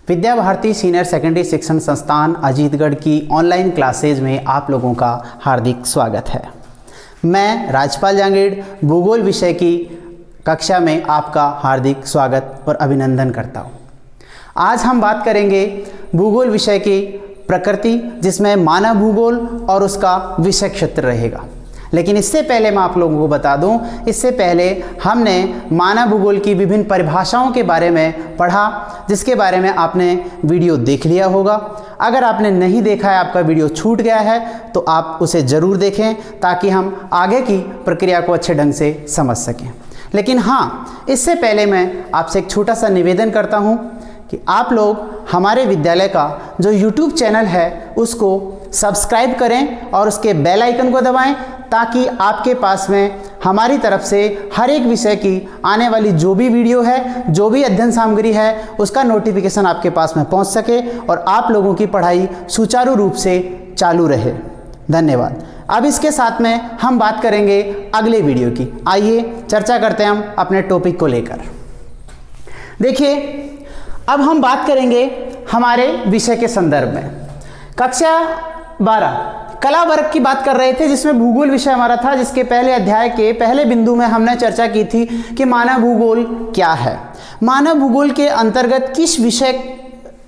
Vidya Bharati senior secondary शिक्षण संस्थान अजीतगढ़ की ऑनलाइन क्लासेज में आप लोगों का हार्दिक स्वागत है। मैं राजपाल जांगीड़ भूगोल विषय की कक्षा में आपका हार्दिक स्वागत और अभिनंदन करता हूँ। आज हम बात करेंगे भूगोल विषय की प्रकृति, जिसमें मानव भूगोल और उसका विषय क्षेत्र रहेगा। लेकिन इससे पहले मैं आप लोगों को बता दूं, इससे पहले हमने मानव भूगोल की विभिन्न परिभाषाओं के बारे में पढ़ा, जिसके बारे में आपने वीडियो देख लिया होगा। अगर आपने नहीं देखा है, आपका वीडियो छूट गया है, तो आप उसे ज़रूर देखें ताकि हम आगे की प्रक्रिया को अच्छे ढंग से समझ सकें। लेकिन हाँ, इससे पहले मैं आपसे एक छोटा सा निवेदन करता हूँ कि आप लोग हमारे विद्यालय का जो YouTube चैनल है उसको सब्सक्राइब करें और उसके बेल आइकन को दबाएं, ताकि आपके पास में हमारी तरफ से हर एक विषय की आने वाली जो भी वीडियो है, जो भी अध्ययन सामग्री है, उसका नोटिफिकेशन आपके पास में पहुंच सके और आप लोगों की पढ़ाई सुचारू रूप से चालू रहे। धन्यवाद। अब इसके साथ में हम बात करेंगे अगले वीडियो की। आइए चर्चा करते हैं हम अपने टॉपिक को लेकर। देखिए, अब हम बात करेंगे हमारे विषय के संदर्भ में। कक्षा 12 कला वर्ग की बात कर रहे थे, जिसमें भूगोल विषय हमारा था, जिसके पहले अध्याय के पहले बिंदु में हमने चर्चा की थी कि मानव भूगोल क्या है। मानव भूगोल के अंतर्गत किस विषय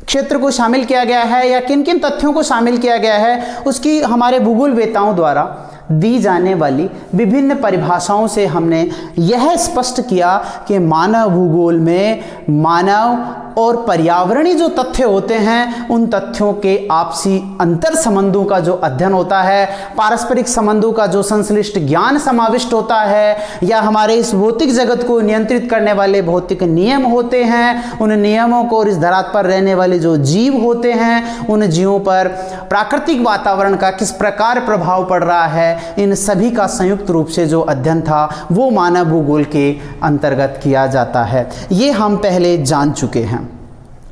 क्षेत्र को शामिल किया गया है या किन किन तथ्यों को शामिल किया गया है, उसकी हमारे भूगोलवेताओं द्वारा दी जाने वाली विभिन्न परिभाषाओं से हमने यह स्पष्ट किया कि मानव भूगोल में मानव और पर्यावरणीय जो तथ्य होते हैं, उन तथ्यों के आपसी अंतर संबंधों का जो अध्ययन होता है, पारस्परिक संबंधों का जो संश्लिष्ट ज्ञान समाविष्ट होता है, या हमारे इस भौतिक जगत को नियंत्रित करने वाले भौतिक नियम होते हैं, उन नियमों को और इस धरातल पर रहने वाले जो जीव होते हैं, उन जीवों पर प्राकृतिक वातावरण का किस प्रकार प्रभाव पड़ रहा है, इन सभी का संयुक्त रूप से जो अध्ययन था वो मानव भूगोल के अंतर्गत किया जाता है। ये हम पहले जान चुके हैं।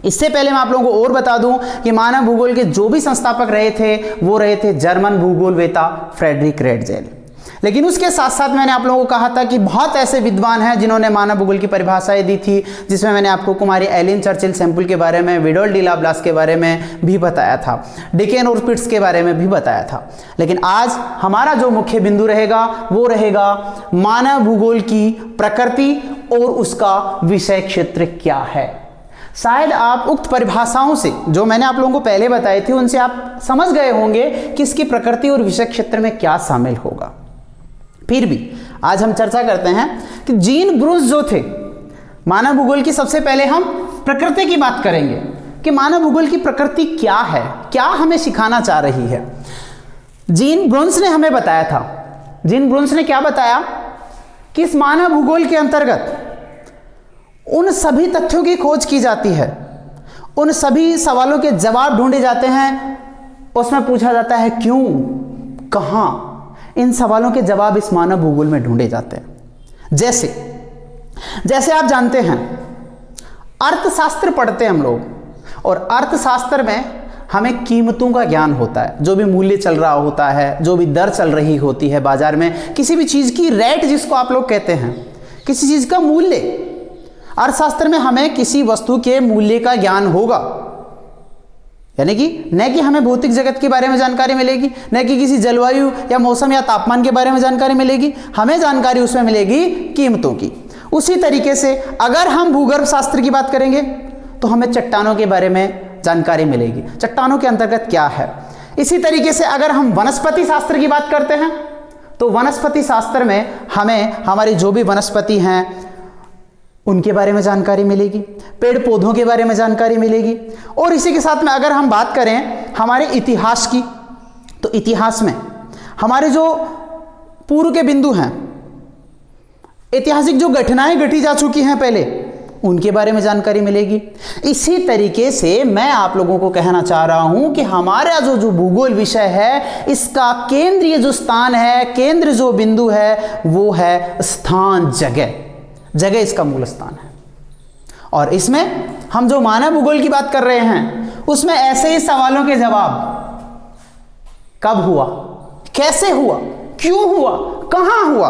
इससे पहले मैं आप लोगों को और बता दूं कि मानव भूगोल के जो भी संस्थापक रहे थे वो रहे थे जर्मन भूगोलवेता फ्रेडरिक रेटजेल। लेकिन उसके साथ साथ मैंने आप लोगों को कहा था कि बहुत ऐसे विद्वान हैं जिन्होंने मानव भूगोल की परिभाषाएं दी थी, जिसमें मैंने आपको कुमारी एलिन चर्चिल सैम्पल के बारे में, विडोल्ड डी लाप्लास के बारे में भी बताया था, डिकेन और पिट्स के बारे में भी बताया था। लेकिन आज हमारा जो मुख्य बिंदु रहेगा वो रहेगा मानव भूगोल की प्रकृति और उसका विषय क्षेत्र क्या है। शायद आप उक्त परिभाषाओं से, जो मैंने आप लोगों को पहले बताई थी, उनसे आप समझ गए होंगे कि इसकी प्रकृति और विषय क्षेत्र में क्या शामिल होगा। फिर भी आज हम चर्चा करते हैं कि जीन ब्रूस जो थे, मानव भूगोल की सबसे पहले हम प्रकृति की बात करेंगे कि मानव भूगोल की प्रकृति क्या है, क्या हमें सिखाना चाह रही है। जीन ब्रूस ने हमें बताया था, जीन ब्रूस ने क्या बताया कि इस मानव भूगोल के अंतर्गत उन सभी तथ्यों की खोज की जाती है, उन सभी सवालों के जवाब ढूंढे जाते हैं, उसमें पूछा जाता है क्यों, कहां, इन सवालों के जवाब इस मानव भूगोल में ढूंढे जाते हैं। जैसे आप जानते हैं, अर्थशास्त्र पढ़ते हैं हम लोग, और अर्थशास्त्र में हमें कीमतों का ज्ञान होता है। जो भी मूल्य चल रहा होता है, जो भी दर चल रही होती है बाजार में, किसी भी चीज की रेट जिसको आप लोग कहते हैं, किसी चीज का मूल्य, अर्थशास्त्र में हमें किसी वस्तु के मूल्य का ज्ञान होगा। यानी कि न कि हमें भौतिक जगत के बारे में जानकारी मिलेगी, न कि किसी जलवायु या मौसम या तापमान के बारे में जानकारी मिलेगी, हमें जानकारी उसमें मिलेगी कीमतों की। उसी तरीके से अगर हम भूगर्भ शास्त्र की बात करेंगे तो हमें चट्टानों के बारे में जानकारी मिलेगी, चट्टानों के अंतर्गत क्या है। इसी तरीके से अगर हम वनस्पति शास्त्र की बात करते हैं तो वनस्पति शास्त्र में हमें हमारी जो भी वनस्पति हैं उनके बारे में जानकारी मिलेगी, पेड़ पौधों के बारे में जानकारी मिलेगी। और इसी के साथ में अगर हम बात करें हमारे इतिहास की, तो इतिहास में हमारे जो पूर्व के बिंदु हैं, ऐतिहासिक जो घटनाएं घटी जा चुकी हैं पहले, उनके बारे में जानकारी मिलेगी। इसी तरीके से मैं आप लोगों को कहना चाह रहा हूं कि हमारा जो भूगोल विषय है, इसका केंद्रीय जो स्थान है, केंद्र जो बिंदु है, वो है स्थान, जगह इसका मूल स्थान है। और इसमें हम जो मानव भूगोल की बात कर रहे हैं, उसमें ऐसे ही सवालों के जवाब, कब हुआ, कैसे हुआ, क्यों हुआ, कहां हुआ,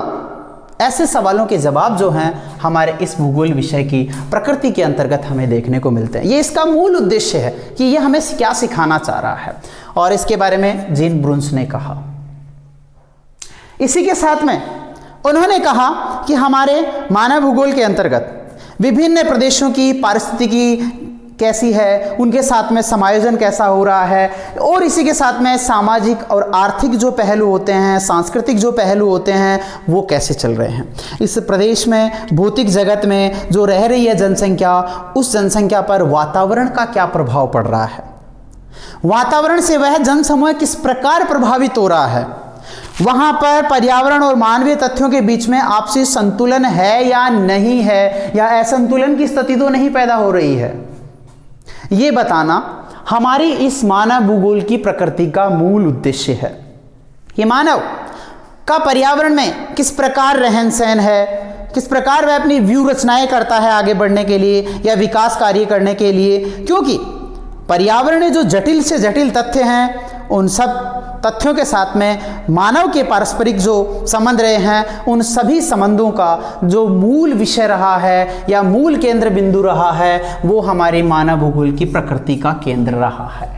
ऐसे सवालों के जवाब जो हैं हमारे इस भूगोल विषय की प्रकृति के अंतर्गत हमें देखने को मिलते हैं। ये इसका मूल उद्देश्य है कि ये हमें क्या सिखाना चाह रहा है, और इसके बारे में जीन ब्रुन्स ने कहा। इसी के साथ में उन्होंने कहा कि हमारे मानव भूगोल के अंतर्गत विभिन्न प्रदेशों की पारिस्थितिकी कैसी है, उनके साथ में समायोजन कैसा हो रहा है, और इसी के साथ में सामाजिक और आर्थिक जो पहलू होते हैं, सांस्कृतिक जो पहलू होते हैं, वो कैसे चल रहे हैं। इस प्रदेश में भौतिक जगत में जो रह रही है जनसंख्या, उस जनसंख्या पर वातावरण का क्या प्रभाव पड़ रहा है, वातावरण से वह जनसमूह किस प्रकार प्रभावित हो रहा है, वहां पर पर्यावरण और मानवीय तथ्यों के बीच में आपसी संतुलन है या नहीं है, या असंतुलन की स्थिति तो नहीं पैदा हो रही है, ये बताना हमारी इस मानव भूगोल की प्रकृति का मूल उद्देश्य है। ये मानव का पर्यावरण में किस प्रकार रहन सहन है, किस प्रकार वह अपनी व्यू रचनाएं करता है आगे बढ़ने के लिए या विकास कार्य करने के लिए, क्योंकि पर्यावरण में जो जटिल से जटिल तथ्य हैं, उन सब तथ्यों के साथ में मानव के पारस्परिक जो संबंध रहे हैं, उन सभी संबंधों का जो मूल विषय रहा है या मूल केंद्र बिंदु रहा है, वो हमारी मानव भूगोल की प्रकृति का केंद्र रहा है।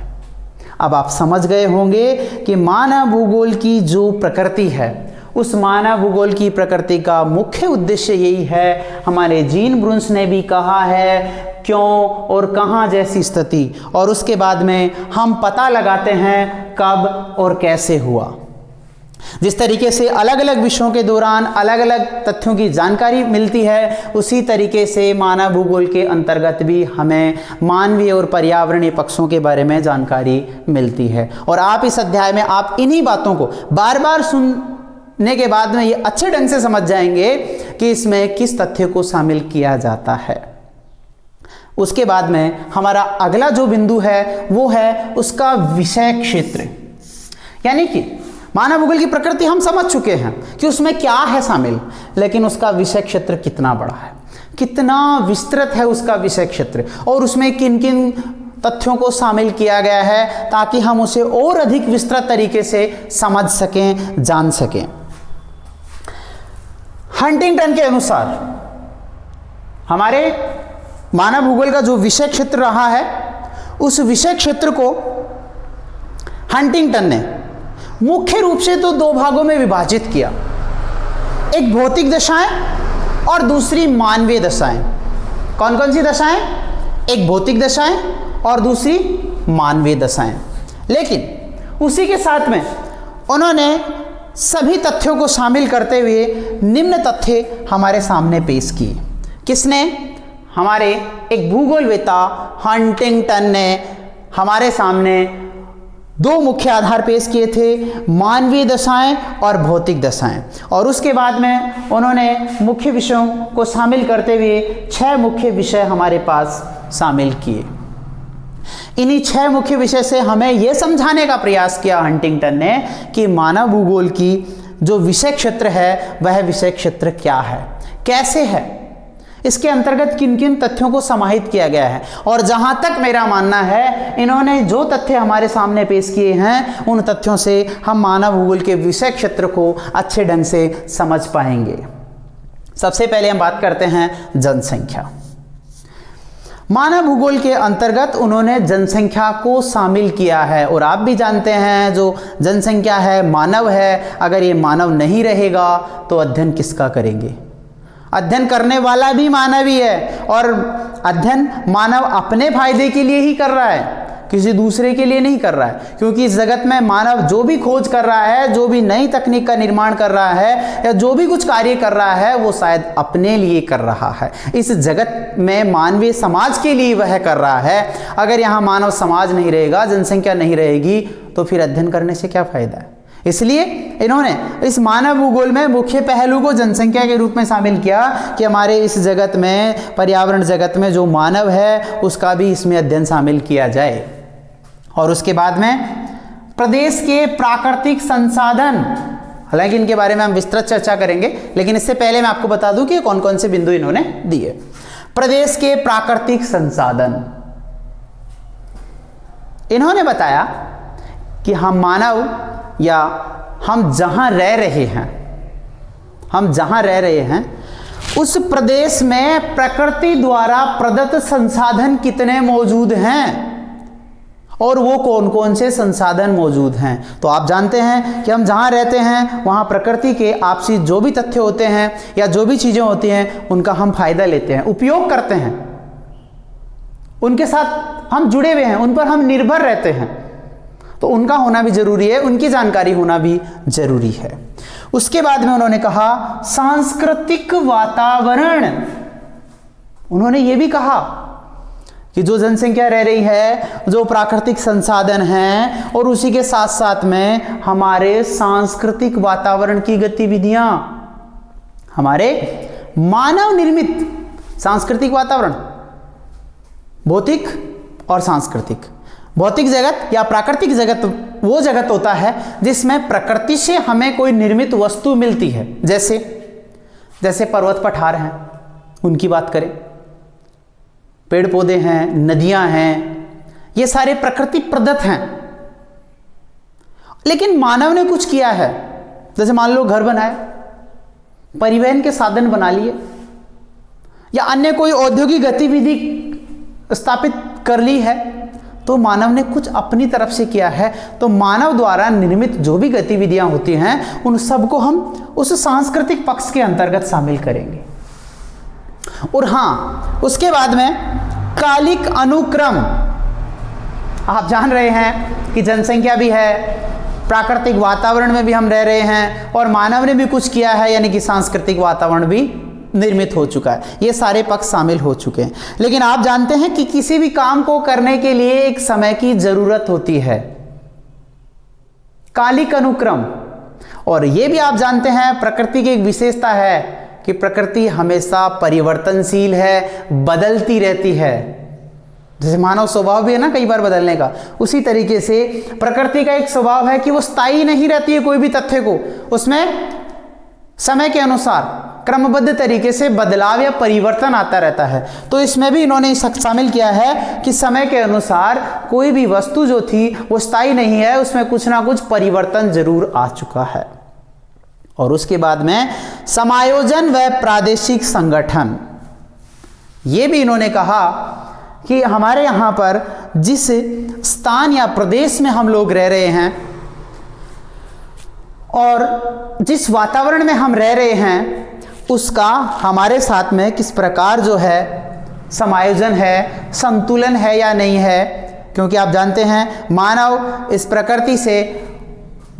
अब आप समझ गए होंगे कि मानव भूगोल की जो प्रकृति है, उस मानव भूगोल की प्रकृति का मुख्य उद्देश्य यही है। हमारे जीन ब्रुन्स ने भी कहा है क्यों और कहाँ जैसी स्थिति, और उसके बाद में हम पता लगाते हैं कब और कैसे हुआ। जिस तरीके से अलग अलग विषयों के दौरान अलग अलग तथ्यों की जानकारी मिलती है, उसी तरीके से मानव भूगोल के अंतर्गत भी हमें मानवीय और पर्यावरणीय पक्षों के बारे में जानकारी मिलती है। और आप इस अध्याय में आप इन्हीं बातों को बार बार सुनने के बाद में ये अच्छे ढंग से समझ जाएंगे कि इसमें किस तथ्य को शामिल किया जाता है। उसके बाद में हमारा अगला जो बिंदु है वो है उसका विषय क्षेत्र, यानी कि मानव भूगोल की प्रकृति हम समझ चुके हैं कि उसमें क्या है शामिल, लेकिन उसका विषय क्षेत्र कितना बड़ा है, कितना विस्तृत है उसका विषय क्षेत्र, और उसमें किन किन तथ्यों को शामिल किया गया है ताकि हम उसे और अधिक विस्तृत तरीके से समझ सकें, जान सकें। हंटिंगटन के अनुसार हमारे मानव भूगोल का जो विषय क्षेत्र रहा है, उस विषय क्षेत्र को हंटिंगटन ने मुख्य रूप से तो दो भागों में विभाजित किया, एक भौतिक दशाएं और दूसरी मानवीय दशाएं। कौन कौन सी दशाएं? एक भौतिक दशाएं और दूसरी मानवीय दशाएं। लेकिन उसी के साथ में उन्होंने सभी तथ्यों को शामिल करते हुए निम्न तथ्य हमारे सामने पेश किए। किसने? हमारे एक भूगोलवेता हंटिंगटन ने हमारे सामने दो मुख्य आधार पेश किए थे, मानवीय दशाएं और भौतिक दशाएं, और उसके बाद में उन्होंने मुख्य विषयों को शामिल करते हुए 6 मुख्य विषय हमारे पास शामिल किए। इन्हीं 6 मुख्य विषय से हमें यह समझाने का प्रयास किया हंटिंगटन ने कि मानव भूगोल की जो विषय क्षेत्र है वह विषय क्षेत्र क्या है, कैसे है, इसके अंतर्गत किन किन तथ्यों को समाहित किया गया है। और जहां तक मेरा मानना है, इन्होंने जो तथ्य हमारे सामने पेश किए हैं, उन तथ्यों से हम मानव भूगोल के विषय क्षेत्र को अच्छे ढंग से समझ पाएंगे। सबसे पहले हम बात करते हैं जनसंख्या। मानव भूगोल के अंतर्गत उन्होंने जनसंख्या को शामिल किया है, और आप भी जानते हैं जो जनसंख्या है मानव है। अगर ये मानव नहीं रहेगा तो अध्ययन किसका करेंगे? अध्ययन करने वाला भी मानव ही है, और अध्ययन मानव अपने फायदे के लिए ही कर रहा है, किसी दूसरे के लिए नहीं कर रहा है। क्योंकि इस जगत में मानव जो भी खोज कर रहा है, जो भी नई तकनीक का निर्माण कर रहा है, या जो भी कुछ कार्य कर रहा है, वो शायद अपने लिए कर रहा है। इस जगत में मानवीय समाज के लिए वह कर रहा है। अगर यहाँ मानव समाज नहीं रहेगा, जनसंख्या नहीं रहेगी, तो फिर अध्ययन करने से क्या फायदा है। इसलिए इन्होंने इस मानव भूगोल में मुख्य पहलू को जनसंख्या के रूप में शामिल किया कि हमारे इस जगत में, पर्यावरण जगत में जो मानव है उसका भी इसमें अध्ययन शामिल किया जाए। और उसके बाद में प्रदेश के प्राकृतिक संसाधन, हालांकि इनके बारे में हम विस्तृत चर्चा करेंगे, लेकिन इससे पहले मैं आपको बता दूं कि कौन कौन से बिंदु इन्होंने दिए। प्रदेश के प्राकृतिक संसाधन, इन्होंने बताया कि हम मानव या हम जहां रह रहे हैं हम जहां रह रहे हैं उस प्रदेश में प्रकृति द्वारा प्रदत्त संसाधन कितने मौजूद हैं और वो कौन कौन से संसाधन मौजूद हैं। तो आप जानते हैं कि हम जहां रहते हैं वहां प्रकृति के आपसी जो भी तथ्य होते हैं या जो भी चीजें होती हैं उनका हम फायदा लेते हैं, उपयोग करते हैं, उनके साथ हम जुड़े हुए हैं, उन पर हम निर्भर रहते हैं, तो उनका होना भी जरूरी है, उनकी जानकारी होना भी जरूरी है। उसके बाद में उन्होंने कहा सांस्कृतिक वातावरण। उन्होंने ये भी कहा कि जो जनसंख्या रह रही है, जो प्राकृतिक संसाधन हैं और उसी के साथ साथ में हमारे सांस्कृतिक वातावरण की गतिविधियां, हमारे मानव निर्मित सांस्कृतिक वातावरण, भौतिक और सांस्कृतिक। भौतिक जगत या प्राकृतिक जगत वो जगत होता है जिसमें प्रकृति से हमें कोई निर्मित वस्तु मिलती है, जैसे पर्वत पठार हैं, उनकी बात करें, पेड़ पौधे हैं, नदियां हैं, ये सारे प्रकृति प्रदत्त हैं। लेकिन मानव ने कुछ किया है, जैसे मान लो घर बनाए, परिवहन के साधन बना लिए, या अन्य कोई औद्योगिक गतिविधि स्थापित कर ली है, तो मानव ने कुछ अपनी तरफ से किया है। तो मानव द्वारा निर्मित जो भी गतिविधियां होती हैं उन सबको हम उस सांस्कृतिक पक्ष के अंतर्गत शामिल करेंगे। और हां, उसके बाद में कालिक अनुक्रम। आप जान रहे हैं कि जनसंख्या भी है, प्राकृतिक वातावरण में भी हम रह रहे हैं और मानव ने भी कुछ किया है, यानी कि सांस्कृतिक वातावरण भी निर्मित हो चुका है। ये सारे पक्ष शामिल हो चुके हैं। लेकिन आप जानते हैं कि किसी भी काम को करने के लिए एक समय की जरूरत होती है, कालिक अनुक्रम। और ये भी आप जानते हैं प्रकृति की एक विशेषता है कि प्रकृति हमेशा परिवर्तनशील है, बदलती रहती है। जैसे मानव स्वभाव भी है ना कई बार बदलने का, उसी तरीके से प्रकृति का एक स्वभाव है कि वो स्थायी नहीं रहती है, कोई भी तथ्य को उसमें समय के अनुसार क्रमबद्ध तरीके से बदलाव या परिवर्तन आता रहता है। तो इसमें भी इन्होंने शामिल किया है कि समय के अनुसार कोई भी वस्तु जो थी वो स्थायी नहीं है, उसमें कुछ ना कुछ परिवर्तन जरूर आ चुका है। और उसके बाद में समायोजन व प्रादेशिक संगठन, ये भी इन्होंने कहा कि हमारे यहाँ पर जिस स्थान या प्रदेश में हम लोग रह रहे हैं और जिस वातावरण में हम रह रहे हैं उसका हमारे साथ में किस प्रकार जो है समायोजन है, संतुलन है या नहीं है। क्योंकि आप जानते हैं मानव इस प्रकृति से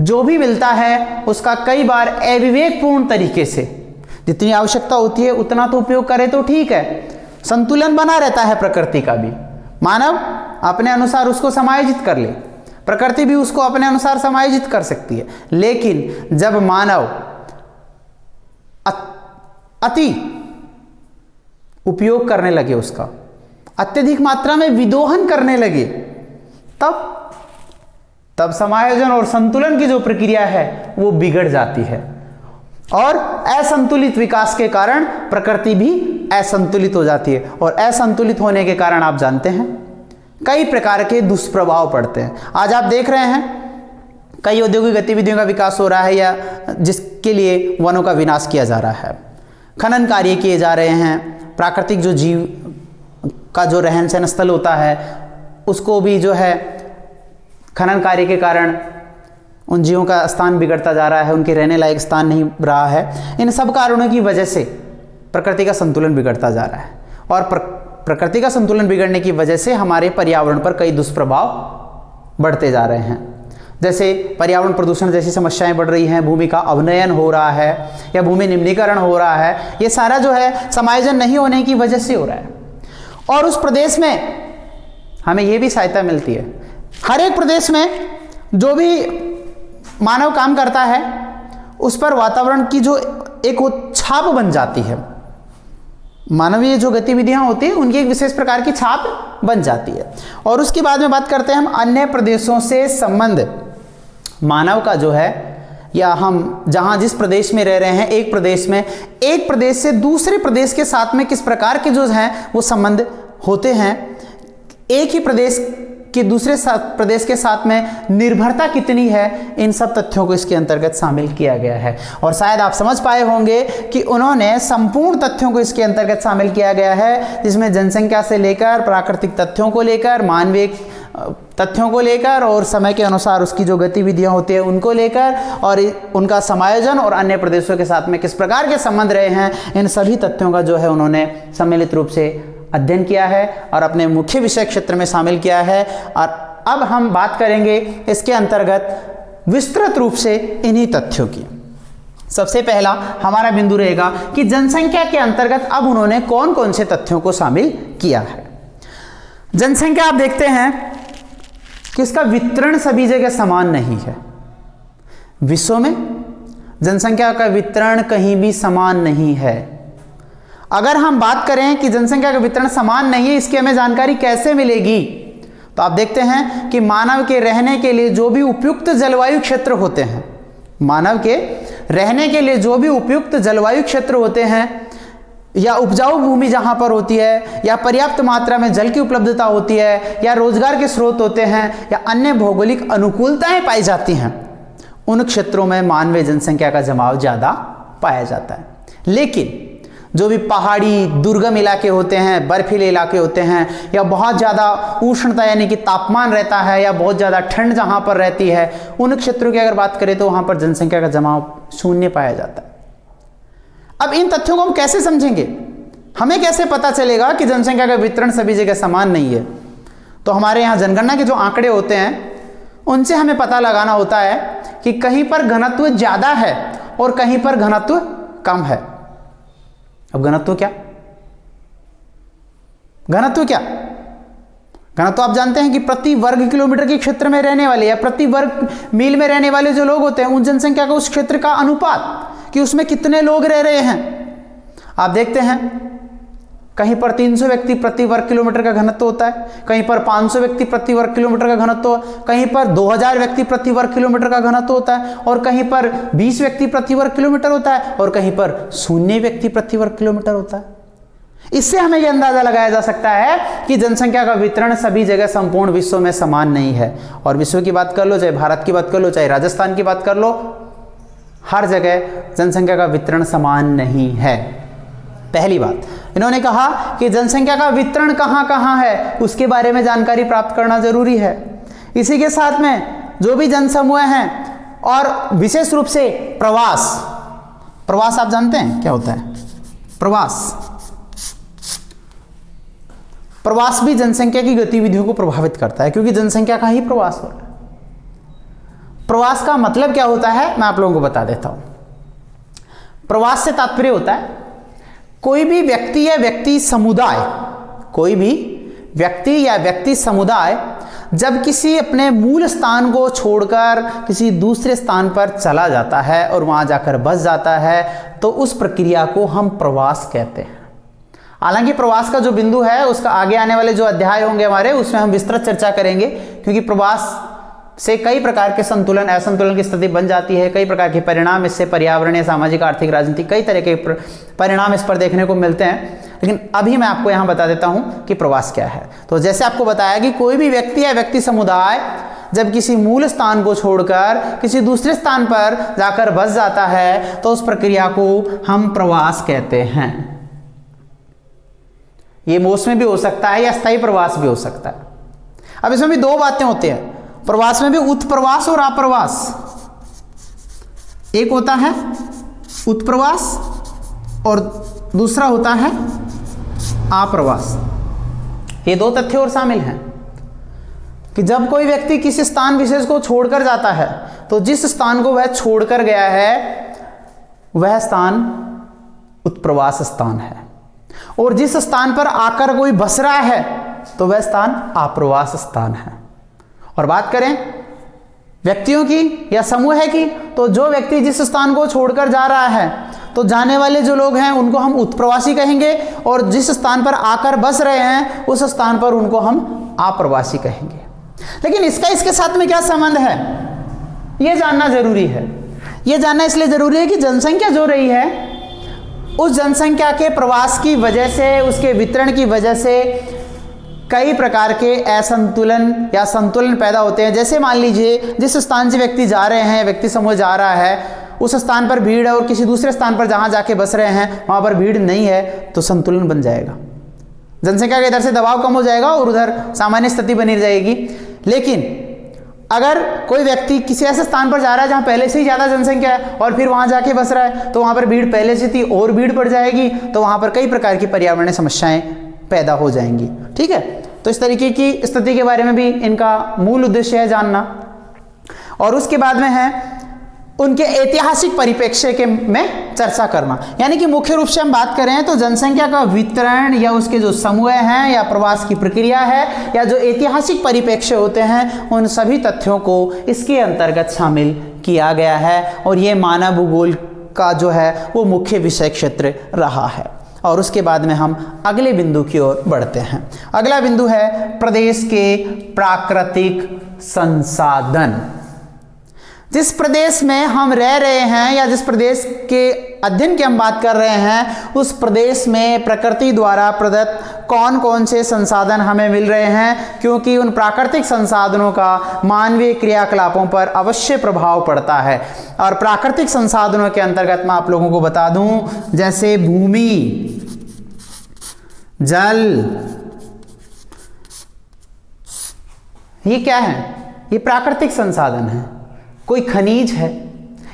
जो भी मिलता है उसका कई बार अविवेकपूर्ण तरीके से, जितनी आवश्यकता होती है उतना तो उपयोग करे तो ठीक है, संतुलन बना रहता है प्रकृति का भी, मानव अपने अनुसार उसको समायोजित कर ले, प्रकृति भी उसको अपने अनुसार समायोजित कर सकती है। लेकिन जब मानव अति उपयोग करने लगे, उसका अत्यधिक मात्रा में विदोहन करने लगे, तब समायोजन और संतुलन की जो प्रक्रिया है वो बिगड़ जाती है और असंतुलित विकास के कारण प्रकृति भी असंतुलित हो जाती है। और असंतुलित होने के कारण आप जानते हैं कई प्रकार के दुष्प्रभाव पड़ते हैं। आज आप देख रहे हैं कई औद्योगिक गतिविधियों का विकास हो रहा है या जिसके लिए वनों का विनाश किया जा रहा है, खनन कार्य किए जा रहे हैं, प्राकृतिक जो जीव का जो रहन सहन स्थल होता है उसको भी जो है खनन कार्य के कारण उन जीवों का स्थान बिगड़ता जा रहा है, उनके रहने लायक स्थान नहीं रहा है। इन सब कारणों की वजह से प्रकृति का संतुलन बिगड़ता जा रहा है और प्रकृति का संतुलन बिगड़ने की वजह से हमारे पर्यावरण पर कई दुष्प्रभाव बढ़ते जा रहे हैं। जैसे पर्यावरण प्रदूषण जैसी समस्याएं बढ़ रही हैं, भूमि का अवनयन हो रहा है या भूमि निम्नीकरण हो रहा है, ये सारा जो है समायोजन नहीं होने की वजह से हो रहा है। और उस प्रदेश में हमें ये भी सहायता मिलती है, हर एक प्रदेश में जो भी मानव काम करता है उस पर वातावरण की जो एक छाप बन जाती है, मानवीय जो गतिविधियां होती हैं उनकी एक विशेष प्रकार की छाप बन जाती है। और उसके बाद में बात करते हैं हम अन्य प्रदेशों से संबंध। मानव का जो है या हम जहां जिस प्रदेश में रह रहे हैं, एक प्रदेश से दूसरे प्रदेश के साथ में किस प्रकार के जो हैं वो संबंध होते हैं। एक ही प्रदेश कि दूसरे प्रदेश के साथ में निर्भरता कितनी है, इन सब तथ्यों को इसके अंतर्गत शामिल किया गया है। और शायद आप समझ पाए होंगे कि उन्होंने संपूर्ण तथ्यों को इसके अंतर्गत शामिल किया गया है, जिसमें जनसंख्या से लेकर प्राकृतिक तथ्यों को लेकर, मानवीय तथ्यों को लेकर और समय के अनुसार उसकी जो गतिविधियां होती है उनको लेकर, और उनका समायोजन और अन्य प्रदेशों के साथ में किस प्रकार के संबंध रहे हैं, इन सभी तथ्यों का जो है उन्होंने सम्मिलित रूप से अध्ययन किया है और अपने मुख्य विषय क्षेत्र में शामिल किया है। और अब हम बात करेंगे इसके अंतर्गत विस्तृत रूप से इन्हीं तथ्यों की। सबसे पहला हमारा बिंदु रहेगा कि जनसंख्या के अंतर्गत अब उन्होंने कौन कौन से तथ्यों को शामिल किया है। जनसंख्या आप देखते हैं कि इसका वितरण सभी जगह समान नहीं है। विश्व में जनसंख्या का वितरण कहीं भी समान नहीं है। अगर हम बात करें कि जनसंख्या का वितरण समान नहीं है, इसकी हमें जानकारी कैसे मिलेगी, तो आप देखते हैं कि मानव के रहने के लिए जो भी उपयुक्त जलवायु क्षेत्र होते हैं, मानव के रहने के लिए जो भी उपयुक्त जलवायु क्षेत्र होते हैं, या उपजाऊ भूमि जहां पर होती है, या पर्याप्त मात्रा में जल की उपलब्धता होती है, या रोजगार के स्रोत होते हैं, या अन्य भौगोलिक अनुकूलताएं पाई जाती हैं, उन क्षेत्रों में मानवीय जनसंख्या का जमाव ज़्यादा पाया जाता है। लेकिन जो भी पहाड़ी दुर्गम इलाके होते हैं, बर्फीले इलाके होते हैं, या बहुत ज़्यादा उष्णता यानी कि तापमान रहता है, या बहुत ज़्यादा ठंड जहाँ पर रहती है, उन क्षेत्रों की अगर बात करें तो वहाँ पर जनसंख्या का जमाव शून्य पाया जाता है। अब इन तथ्यों को हम कैसे समझेंगे, हमें कैसे पता चलेगा कि जनसंख्या का वितरण सभी जगह समान नहीं है? तो हमारे यहाँ जनगणना के जो आंकड़े होते हैं उनसे हमें पता लगाना होता है कि कहीं पर घनत्व ज़्यादा है और कहीं पर घनत्व कम है। अब घनत्व क्या, घनत्व क्या? घनत्व आप जानते हैं कि प्रति वर्ग किलोमीटर के क्षेत्र में रहने वाले या प्रति वर्ग मील में रहने वाले जो लोग होते हैं, उन जनसंख्या का उस क्षेत्र का अनुपात कि उसमें कितने लोग रह रहे हैं। आप देखते हैं कहीं पर 300 व्यक्ति प्रति वर्ग किलोमीटर का घनत्व होता है, कहीं पर 500 व्यक्ति प्रति वर्ग किलोमीटर का घनत्व, कहीं पर 2000 व्यक्ति प्रति वर्ग किलोमीटर का घनत्व होता है, और कहीं पर 20 व्यक्ति प्रति वर्ग किलोमीटर होता है, और कहीं पर 0 व्यक्ति प्रति वर्ग किलोमीटर होता है। इससे हमें यह अंदाजा लगाया जा सकता है कि जनसंख्या का वितरण सभी जगह संपूर्ण विश्व में समान नहीं है। और विश्व की बात कर लो, चाहे भारत की बात कर लो, चाहे राजस्थान की बात कर लो, हर जगह जनसंख्या का वितरण समान नहीं है। पहली बात, इन्होंने कहा कि जनसंख्या का वितरण कहाँ कहाँ है उसके बारे में जानकारी प्राप्त करना जरूरी है। इसी के साथ में जो भी जनसमूह हैं, और विशेष रूप से प्रवास, प्रवास आप जानते हैं क्या होता है? प्रवास, प्रवास भी जनसंख्या की गतिविधियों को प्रभावित करता है, क्योंकि जनसंख्या का ही प्रवास हो रहा है। प्रवास का मतलब क्या होता है मैं आप लोगों को बता देता हूं। प्रवास से तात्पर्य होता है कोई भी व्यक्ति या व्यक्ति समुदाय, कोई भी व्यक्ति या व्यक्ति समुदाय जब किसी अपने मूल स्थान को छोड़कर किसी दूसरे स्थान पर चला जाता है और वहां जाकर बस जाता है, तो उस प्रक्रिया को हम प्रवास कहते हैं। हालांकि प्रवास का जो बिंदु है उसका आगे आने वाले जो अध्याय होंगे हमारे, उसमें हम विस्तृत चर्चा करेंगे, क्योंकि प्रवास से कई प्रकार के संतुलन असंतुलन की स्थिति बन जाती है, कई प्रकार के परिणाम इससे पर्यावरणीय, सामाजिक, आर्थिक, राजनीतिक कई तरह के परिणाम इस पर देखने को मिलते हैं। लेकिन अभी मैं आपको यहाँ बता देता हूँ कि प्रवास क्या है। तो जैसे आपको बताया कि कोई भी व्यक्ति या व्यक्ति समुदाय जब किसी मूल स्थान को छोड़कर किसी दूसरे स्थान पर जाकर बस जाता है, तो उस प्रक्रिया को हम प्रवास कहते हैं। ये मौसमी भी हो सकता है या स्थायी प्रवास भी हो सकता है। अब इसमें भी दो बातें होती हैं, प्रवास में भी उत्प्रवास और अप्रवास। एक होता है उत्प्रवास और दूसरा होता है अप्रवास। ये दो तथ्य और शामिल हैं कि जब कोई व्यक्ति किसी स्थान विशेष को छोड़कर जाता है, तो जिस स्थान को वह छोड़कर गया है वह स्थान उत्प्रवास स्थान है, और जिस स्थान पर आकर कोई बस रहा है तो वह स्थान अप्रवास स्थान है। और बात करें व्यक्तियों की या समूह की, तो जो व्यक्ति जिस स्थान को छोड़कर जा रहा है, तो जाने वाले जो लोग हैं उनको हम उत्प्रवासी कहेंगे, और जिस स्थान पर आकर बस रहे हैं उस स्थान पर उनको हम अप्रवासी कहेंगे। लेकिन इसका इसके साथ में क्या संबंध है यह जानना जरूरी है। यह जानना इसलिए जरूरी है कि जनसंख्या जो रही है, उस जनसंख्या के प्रवास की वजह से, उसके वितरण की वजह से कई प्रकार के असंतुलन या संतुलन पैदा होते हैं। जैसे मान लीजिए जिस स्थान से व्यक्ति जा रहे हैं, व्यक्ति समूह जा रहा है, उस स्थान पर भीड़ है और किसी दूसरे स्थान पर जहां जाके बस रहे हैं वहां पर भीड़ नहीं है, तो संतुलन बन जाएगा, जनसंख्या का इधर से दबाव कम हो जाएगा और उधर सामान्य स्थिति बनी रहेगी। लेकिन अगर कोई व्यक्ति किसी ऐसे स्थान पर जा रहा है जहां पहले से ही ज्यादा जनसंख्या है और फिर वहां जाके बस रहा है, तो वहां पर भीड़ पहले से थी और भीड़ बढ़ जाएगी, तो वहां पर कई प्रकार की पर्यावरणीय समस्याएं पैदा हो जाएंगी। ठीक है, तो इस तरीके की स्थिति के बारे में भी इनका मूल उद्देश्य है जानना। और उसके बाद में है उनके ऐतिहासिक परिप्रेक्ष्य के में चर्चा करना, यानी कि मुख्य रूप से हम बात करें तो जनसंख्या का वितरण या उसके जो समूह हैं या प्रवास की प्रक्रिया है या जो ऐतिहासिक परिप्रेक्ष्य होते हैं, उन सभी तथ्यों को इसके अंतर्गत शामिल किया गया है और ये मानव भूगोल का जो है वो मुख्य विषय क्षेत्र रहा है। और उसके बाद में हम अगले बिंदु की ओर बढ़ते हैं। अगला बिंदु है प्रदेश के प्राकृतिक संसाधन। जिस प्रदेश में हम रह रहे हैं या जिस प्रदेश के अध्ययन की हम बात कर रहे हैं, उस प्रदेश में प्रकृति द्वारा प्रदत्त कौन कौन से संसाधन हमें मिल रहे हैं, क्योंकि उन प्राकृतिक संसाधनों का मानवीय क्रियाकलापों पर अवश्य प्रभाव पड़ता है। और प्राकृतिक संसाधनों के अंतर्गत मैं आप लोगों को बता दूं, जैसे भूमि, जल, ये क्या है? ये प्राकृतिक संसाधन है। कोई खनिज है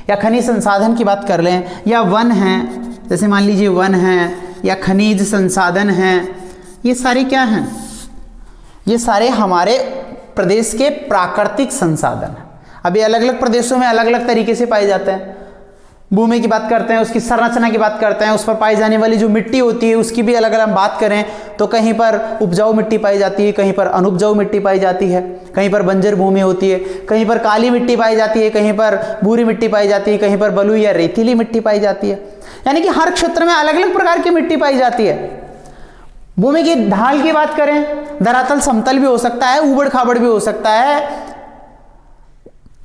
या खनिज संसाधन की बात कर लें, या वन हैं, जैसे मान लीजिए वन हैं या खनिज संसाधन हैं, ये सारे क्या हैं? ये सारे हमारे प्रदेश के प्राकृतिक संसाधन हैं। अभी अलग अलग प्रदेशों में अलग अलग तरीके से पाए जाते हैं। भूमि की बात करते हैं, उसकी संरचना की बात करते हैं, उस पर पाई जाने वाली जो मिट्टी होती है उसकी भी अलग अलग हम बात करें तो कहीं पर उपजाऊ मिट्टी पाई जाती है, कहीं पर अनुपजाऊ मिट्टी पाई जाती है, कहीं पर बंजर भूमि होती है, कहीं पर काली मिट्टी पाई जाती है, कहीं पर भूरी मिट्टी पाई जाती है, कहीं पर बलुई या रेतीली मिट्टी पाई जाती है। यानी कि हर क्षेत्र में अलग अलग प्रकार की मिट्टी पाई जाती है। भूमि की ढाल की बात करें, धरातल समतल भी हो सकता है, ऊबड़ खाबड़ भी हो सकता है।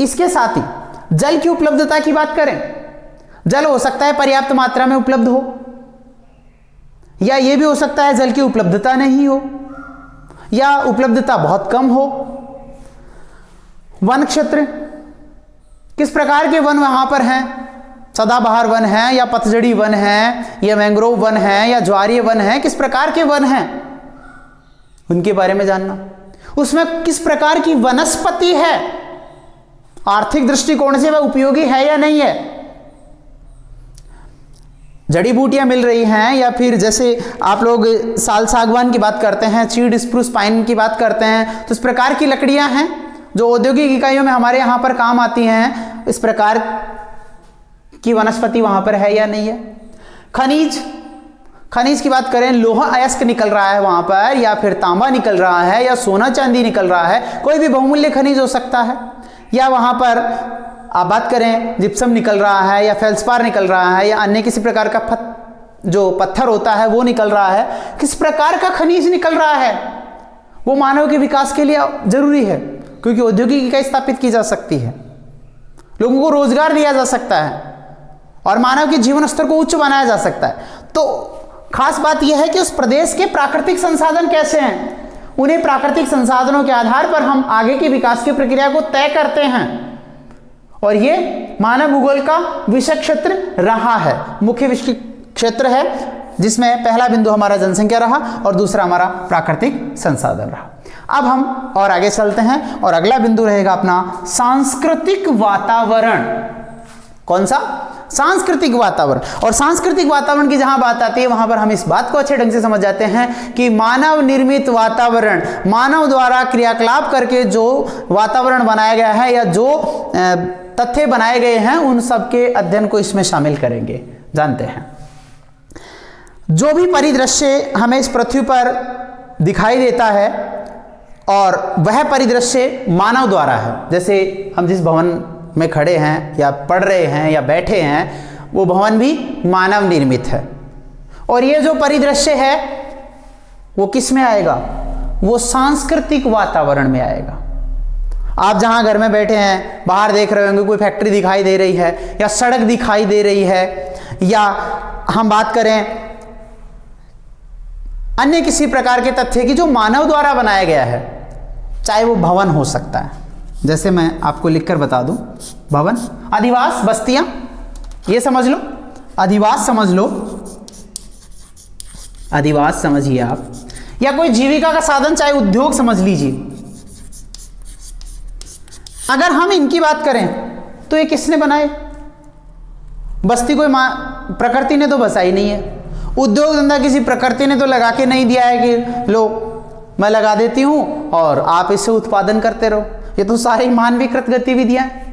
इसके साथ ही जल की उपलब्धता की बात करें, जल हो सकता है पर्याप्त मात्रा में उपलब्ध हो, या यह भी हो सकता है जल की उपलब्धता नहीं हो या उपलब्धता बहुत कम हो। वन क्षेत्र, किस प्रकार के वन वहां पर हैं? सदाबहार वन है या पतझड़ी वन है या मैंग्रोव वन है या ज्वारीय वन है, किस प्रकार के वन हैं उनके बारे में जानना। उसमें किस प्रकार की वनस्पति है, आर्थिक दृष्टिकोण से वह उपयोगी है या नहीं है, जड़ी बूटियां मिल रही हैं, या फिर जैसे आप लोग साल सागवान की बात करते हैं, चीड़ स्प्रूस पाइन की बात करते हैं, तो इस प्रकार की लकड़ियां हैं जो औद्योगिक इकाइयों में हमारे यहाँ पर काम आती हैं। इस प्रकार की वनस्पति वहां पर है या नहीं है। खनिज, खनिज की बात करें, लोहा अयस्क निकल रहा है वहां पर, या फिर तांबा निकल रहा है, या सोना चांदी निकल रहा है, कोई भी बहुमूल्य खनिज हो सकता है। या वहां पर आप बात करें जिप्सम निकल रहा है या फेल्सपार निकल रहा है या अन्य किसी प्रकार का जो पत्थर होता है वो निकल रहा है। किस प्रकार का खनिज निकल रहा है, वो मानव के विकास के लिए जरूरी है, क्योंकि औद्योगिक इकाई स्थापित की जा सकती है, लोगों को रोजगार दिया जा सकता है और मानव के जीवन स्तर को उच्च बनाया जा सकता है। तो खास बात यह है कि उस प्रदेश के प्राकृतिक संसाधन कैसे हैं, उन्हें प्राकृतिक संसाधनों के आधार पर हम आगे की विकास की प्रक्रिया को तय करते हैं। और ये मानव भूगोल का विषय क्षेत्र रहा है, मुख्य विषय क्षेत्र है, जिसमें पहला बिंदु हमारा जनसंख्या रहा और दूसरा हमारा प्राकृतिक संसाधन रहा। अब हम और आगे चलते हैं और अगला बिंदु रहेगा अपना सांस्कृतिक वातावरण। कौन सा? सांस्कृतिक वातावरण। और सांस्कृतिक वातावरण की जहां बात आती है वहां पर हम इस बात को अच्छे ढंग से समझ जाते हैं कि मानव निर्मित वातावरण, मानव द्वारा क्रियाकलाप करके जो वातावरण बनाया गया है या जो तथ्य बनाए गए हैं, उन सब के अध्ययन को इसमें शामिल करेंगे। जानते हैं जो भी परिदृश्य हमें इस पृथ्वी पर दिखाई देता है और वह परिदृश्य मानव द्वारा है, जैसे हम जिस भवन में खड़े हैं या पढ़ रहे हैं या बैठे हैं, वो भवन भी मानव निर्मित है। और ये जो परिदृश्य है वो किस में आएगा? वो सांस्कृतिक वातावरण में आएगा। आप जहां घर में बैठे हैं, बाहर देख रहे होंगे कोई फैक्ट्री दिखाई दे रही है या सड़क दिखाई दे रही है, या हम बात करें अन्य किसी प्रकार के तथ्य की जो मानव द्वारा बनाया गया है, चाहे वो भवन हो सकता है, जैसे मैं आपको लिखकर बता दूं, भवन, अधिवास, बस्तियां, ये समझ लो, अधिवास समझ लो, अधिवास समझिए आप, या कोई जीविका का साधन चाहे उद्योग समझ लीजिए। अगर हम इनकी बात करें तो ये किसने बनाए? बस्ती कोई प्रकृति ने तो बसाई नहीं है, उद्योग धंधा किसी प्रकृति ने तो लगा के नहीं दिया है कि लो मैं लगा देती हूं और आप इससे उत्पादन करते रहो। ये तो सारी मानवीकृत गतिविधियां हैं।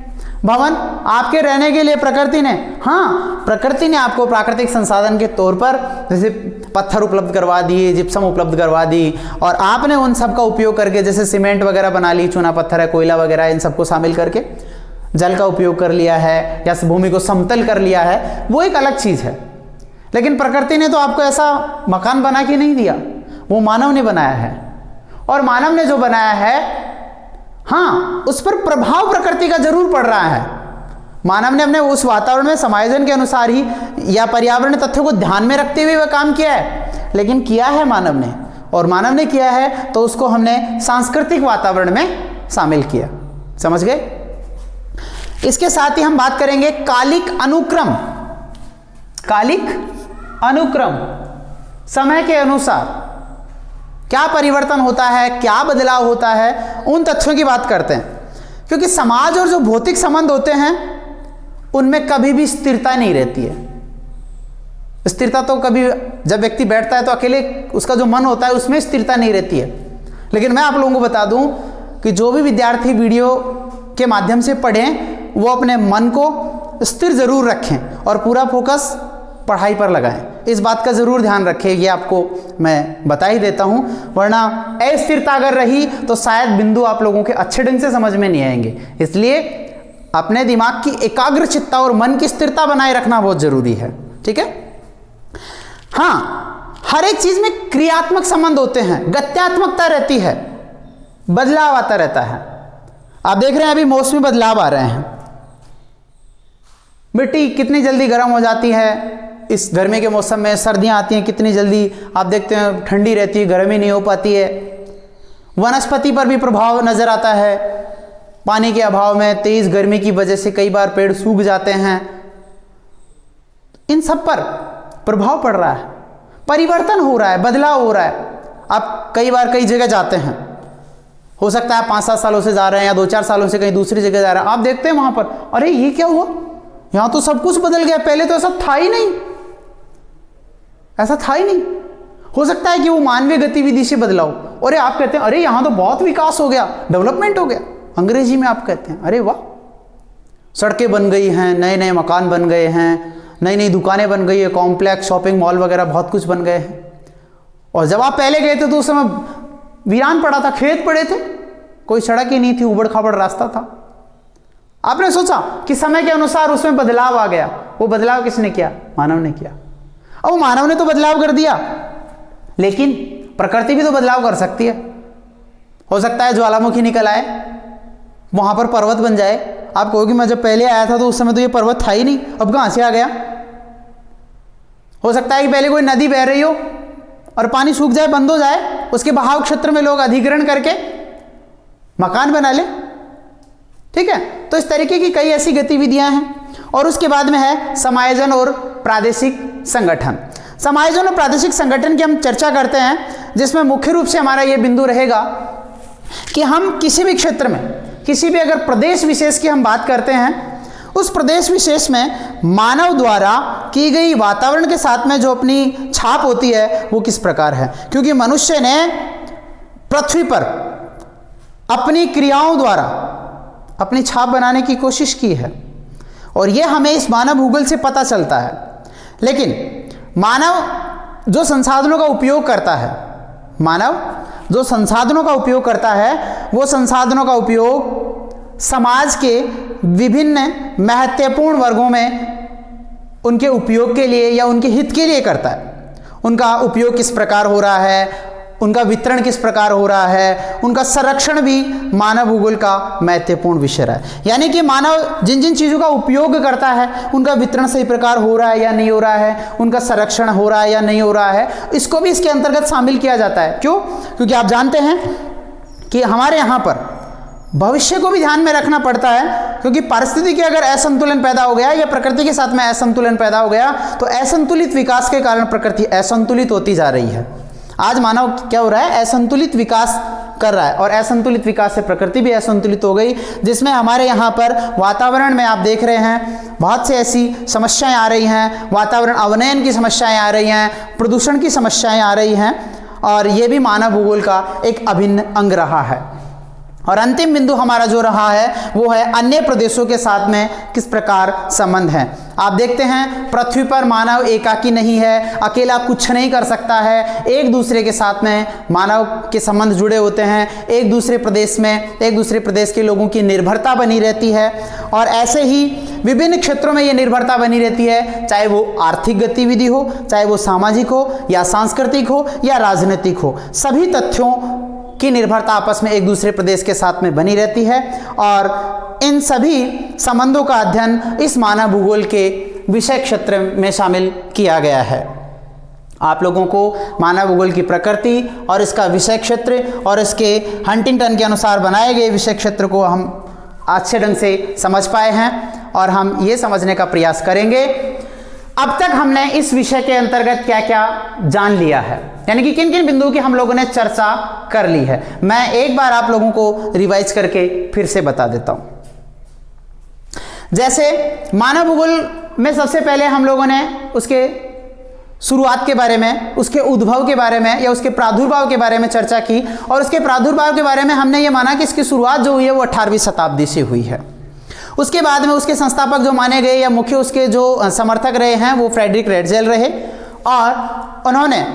भवन आपके रहने के लिए प्रकृति ने, हाँ प्रकृति ने आपको प्राकृतिक संसाधन के तौर पर जैसे पत्थर उपलब्ध करवा दिए, जिप्सम उपलब्ध करवा दी, और आपने उन सब का उपयोग करके जैसे सीमेंट वगैरह बना ली, चूना पत्थर है, कोयला वगैरह, इन सबको शामिल करके जल का उपयोग कर लिया है या भूमि को समतल कर लिया है, वो एक अलग चीज है। लेकिन प्रकृति ने तो आपको ऐसा मकान बना के नहीं दिया, वो मानव ने बनाया है। और मानव ने जो बनाया है, हाँ उस पर प्रभाव प्रकृति का जरूर पड़ रहा है। मानव ने अपने उस वातावरण में समायोजन के अनुसार ही या पर्यावरण तथ्यों को ध्यान में रखते हुए वह काम किया है, लेकिन किया है मानव ने, और मानव ने किया है तो उसको हमने सांस्कृतिक वातावरण में शामिल किया। समझ गए? इसके साथ ही हम बात करेंगे कालिक अनुक्रम। कालिक अनुक्रम, समय के अनुसार क्या परिवर्तन होता है, क्या बदलाव होता है, उन तथ्यों की बात करते हैं। क्योंकि समाज और जो भौतिक संबंध होते हैं उनमें कभी भी स्थिरता नहीं रहती है। स्थिरता तो कभी, जब व्यक्ति बैठता है तो अकेले उसका जो मन होता है उसमें स्थिरता नहीं रहती है। लेकिन मैं आप लोगों को बता दूं कि जो भी विद्यार्थी वीडियो के माध्यम से पढ़ें वो अपने मन को स्थिर जरूर रखें और पूरा फोकस पढ़ाई पर लगाएं। इस बात का जरूर ध्यान रखें, ये आपको मैं बता ही देता हूं, वरना अस्थिरता अगर रही तो शायद बिंदु आप लोगों के अच्छे ढंग से समझ में नहीं आएंगे। इसलिए अपने दिमाग की एकाग्रचित्ता और मन की स्थिरता बनाए रखना बहुत जरूरी है। ठीक है? हाँ, हर एक चीज में क्रियात्मक संबंध होते हैं, गत्यात्मकता रहती है, बदलाव आता रहता है। आप देख रहे हैं अभी मौसमी बदलाव आ रहे हैं, मिट्टी कितनी जल्दी गर्म हो जाती है, इस गर्मी के मौसम में सर्दियां आती हैं कितनी जल्दी, आप देखते हैं ठंडी रहती है, गर्मी नहीं हो पाती है। वनस्पति पर भी प्रभाव नजर आता है, पानी के अभाव में तेज गर्मी की वजह से कई बार पेड़ सूख जाते हैं। इन सब पर प्रभाव पड़ रहा है, परिवर्तन हो रहा है, बदलाव हो रहा है। आप कई बार कई जगह जाते हैं, हो सकता है 5-7 सालों से जा रहे हैं या 2-4 सालों से कहीं दूसरी जगह जा रहे हैं, आप देखते हैं वहां पर अरे ये क्या हुआ, यहां तो सब कुछ बदल गया, पहले तो ऐसा था ही नहीं, ऐसा था ही नहीं। हो सकता है कि वो मानवीय गतिविधि से बदलाव, और आप कहते हैं अरे यहां तो बहुत विकास हो गया, डेवलपमेंट हो गया, अंग्रेजी में आप कहते हैं अरे वाह, सड़कें बन गई हैं, नए नए मकान बन गए हैं, नई नई दुकानें बन गई है, कॉम्प्लेक्स शॉपिंग मॉल वगैरह बहुत कुछ बन गए हैं। और जब आप पहले गए थे तो उस समय वीरान पड़ा था, खेत पड़े थे, कोई सड़क ही नहीं थी, उबड़ खाबड़ रास्ता था। आपने सोचा कि समय के अनुसार उसमें बदलाव आ गया, वो बदलाव किसने किया? मानव ने किया। अब मानव ने तो बदलाव कर दिया, लेकिन प्रकृति भी तो बदलाव कर सकती है। हो सकता है ज्वालामुखी निकल आए, वहां पर पर्वत बन जाए, आप कहोगे मैं जब पहले आया था तो उस समय तो ये पर्वत था ही नहीं, अब कहां से आ गया? हो सकता है कि पहले कोई नदी बह रही हो और पानी सूख जाए, बंद हो जाए, उसके बहाव क्षेत्र में लोग अधिग्रहण करके मकान बना ले। ठीक है? तो इस तरीके की कई ऐसी गतिविधियां हैं। और उसके बाद में है समायोजन और प्रादेशिक संगठन। समायोजन और प्रादेशिक संगठन की हम चर्चा करते हैं, जिसमें मुख्य रूप से हमारा यह बिंदु रहेगा कि हम किसी भी क्षेत्र में, किसी भी अगर प्रदेश विशेष की हम बात करते हैं, उस प्रदेश विशेष में मानव द्वारा की गई वातावरण के साथ में जो अपनी छाप होती है वो किस प्रकार है। क्योंकि मनुष्य ने पृथ्वी पर अपनी क्रियाओं द्वारा अपनी छाप बनाने की कोशिश की है, और यह हमें इस मानव भूगोल से पता चलता है। लेकिन मानव जो संसाधनों का उपयोग करता है, मानव जो संसाधनों का उपयोग करता है, वो संसाधनों का उपयोग समाज के विभिन्न महत्वपूर्ण वर्गों में उनके उपयोग के लिए या उनके हित के लिए करता है। उनका उपयोग किस प्रकार हो रहा है, उनका वितरण किस प्रकार हो रहा है, उनका संरक्षण भी मानव भूगोल का महत्वपूर्ण विषय है। यानी कि मानव जिन जिन चीज़ों का उपयोग करता है उनका वितरण सही प्रकार हो रहा है या नहीं हो रहा है, उनका संरक्षण हो रहा है या नहीं हो रहा है, इसको भी इसके अंतर्गत शामिल किया जाता है। क्यों? क्योंकि आप जानते हैं कि हमारे यहाँ पर भविष्य को भी ध्यान में रखना पड़ता है, क्योंकि परिस्थिति के अगर असंतुलन पैदा हो गया या प्रकृति के साथ में असंतुलन पैदा हो गया तो असंतुलित विकास के कारण प्रकृति असंतुलित होती जा रही है। आज मानव क्या हो रहा है? असंतुलित विकास कर रहा है, और असंतुलित विकास से प्रकृति भी असंतुलित हो गई, जिसमें हमारे यहाँ पर वातावरण में आप देख रहे हैं बहुत सी ऐसी समस्याएं आ रही हैं। वातावरण अवनयन की समस्याएं आ रही हैं, प्रदूषण की समस्याएं आ रही हैं, और ये भी मानव भूगोल का एक अभिन्न अंग रहा है। और अंतिम बिंदु हमारा जो रहा है वो है अन्य प्रदेशों के साथ में किस प्रकार संबंध है। आप देखते हैं पृथ्वी पर मानव एकाकी नहीं है, अकेला कुछ नहीं कर सकता है, एक दूसरे के साथ में मानव के संबंध जुड़े होते हैं, एक दूसरे प्रदेश के लोगों की निर्भरता बनी रहती है, और ऐसे ही विभिन्न क्षेत्रों में ये निर्भरता बनी रहती है, चाहे वो आर्थिक गतिविधि हो, चाहे वो सामाजिक हो या सांस्कृतिक हो या राजनीतिक हो, सभी तथ्यों की निर्भरता आपस में एक दूसरे प्रदेश के साथ में बनी रहती है। और इन सभी संबंधों का अध्ययन इस मानव भूगोल के विषय क्षेत्र में शामिल किया गया है। आप लोगों को मानव भूगोल की प्रकृति और इसका विषय क्षेत्र और इसके हंटिंगटन के अनुसार बनाए गए विषय क्षेत्र को हम अच्छे ढंग से समझ पाए हैं, और हम ये समझने का प्रयास करेंगे अब तक हमने इस विषय के अंतर्गत क्या क्या जान लिया है, यानी कि किन किन बिंदुओं की हम लोगों ने चर्चा कर ली है। मैं एक बार आप लोगों को रिवाइज करके फिर से बता देता हूं। जैसे मानव भूगोल में सबसे पहले हम लोगों ने उसके शुरुआत के बारे में, उसके उद्भव के बारे में या उसके प्रादुर्भाव के बारे में चर्चा की, और उसके प्रादुर्भाव के बारे में हमने ये माना कि इसकी शुरुआत जो हुई है वो 18वीं शताब्दी से हुई है। उसके बाद में उसके संस्थापक जो माने गए या मुख्य उसके जो समर्थक रहे हैं वो फ्रेडरिक रेटजेल रहे, और उन्होंने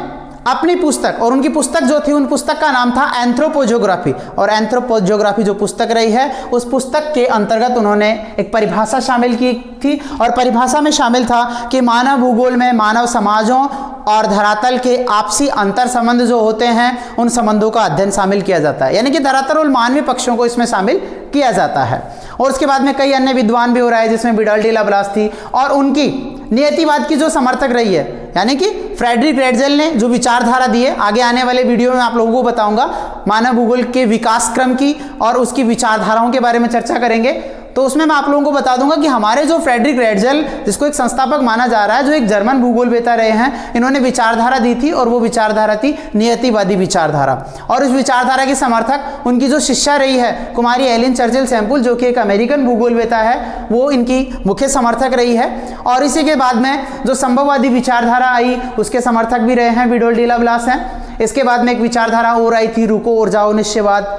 अपनी पुस्तक, और उनकी पुस्तक जो थी उन पुस्तक का नाम था एंथ्रोपोजियोग्राफी, और एंथ्रोपोजियोग्राफी जो पुस्तक रही है उस पुस्तक के अंतर्गत उन्होंने एक परिभाषा शामिल की थी, और परिभाषा में शामिल था कि मानव भूगोल में मानव समाजों और धरातल के आपसी अंतर संबंध जो होते हैं उन संबंधों का अध्ययन शामिल किया जाता है, यानी कि धरातल और मानवीय पक्षों को इसमें शामिल किया जाता है। और उसके बाद में कई अन्य विद्वान भी हो रहा है, जिसमें बिडल्डी लाप्लास थी, और उनकी नियतिवाद की जो समर्थक रही है, यानी कि फ्रेडरिक रेटजेल ने जो विचारधारा दी है, आगे आने वाले वीडियो में आप लोगों को बताऊंगा मानव भूगोल के विकास क्रम की और उसकी विचारधाराओं के बारे में चर्चा करेंगे। तो उसमें मैं आप लोगों को बता दूंगा कि हमारे जो फ्रेडरिक रेटजेल, जिसको एक संस्थापक माना जा रहा है, जो एक जर्मन भूगोलवेता रहे हैं, इन्होंने विचारधारा दी थी, और वो विचारधारा थी नियतिवादी विचारधारा। और इस विचारधारा की समर्थक उनकी जो शिष्या रही है कुमारी एलिन चर्चिल सैम्पुल, जो कि एक अमेरिकन भूगोलवेता है, वो इनकी मुख्य समर्थक रही है। और इसी के बाद में जो संभववादी विचारधारा आई उसके समर्थक भी रहे हैं बिडोल्डी लाप्लास हैं। इसके बाद में एक विचारधारा और आई थी रुको और जाओ निश्चयवाद,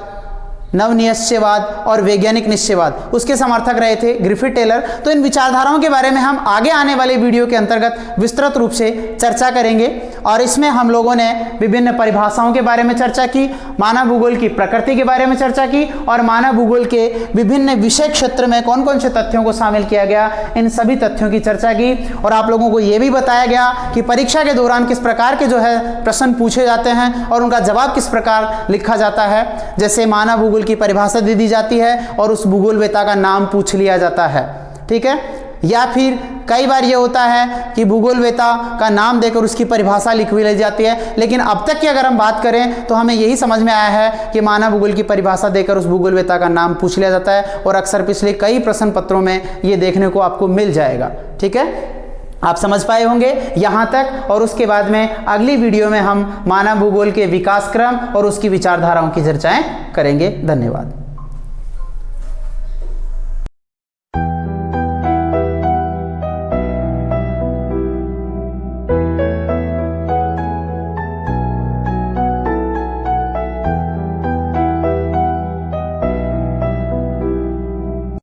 नवनिश्चयवाद और वैज्ञानिक निश्चयवाद, उसके समर्थक रहे थे ग्रिफिथ टेलर। तो इन विचारधाराओं के बारे में हम आगे आने वाले वीडियो के अंतर्गत विस्तृत रूप से चर्चा करेंगे, और इसमें हम लोगों ने विभिन्न परिभाषाओं के बारे में चर्चा की, मानव भूगोल की प्रकृति के बारे में चर्चा की, और मानव भूगोल के विभिन्न विषय क्षेत्र में कौन कौन से तथ्यों को शामिल किया गया, इन सभी तथ्यों की चर्चा की। और आप लोगों को यह भी बताया गया कि परीक्षा के दौरान किस प्रकार के जो है प्रश्न पूछे जाते हैं और उनका जवाब किस प्रकार लिखा जाता है। जैसे मानव भूगोल की परिभाषा दे दी जाती है और उस भूगोलवेता का नाम पूछ लिया जाता है, ठीक है, या फिर कई बार ये होता है कि भूगोलवेता का नाम देकर उसकी परिभाषा लिखी ली जाती है। लेकिन अब तक की अगर हम बात करें तो हमें यही समझ में आया है कि मानव भूगोल की परिभाषा देकर उस भूगोलवेता का नाम पूछ लिया जाता है, और अक्सर पिछले कई प्रश्न पत्रों में ये देखने को आपको मिल जाएगा। ठीक है, आप समझ पाए होंगे यहाँ तक। और उसके बाद में अगली वीडियो में हम मानव भूगोल के विकास क्रम और उसकी विचारधाराओं की चर्चाएं करेंगे। धन्यवाद।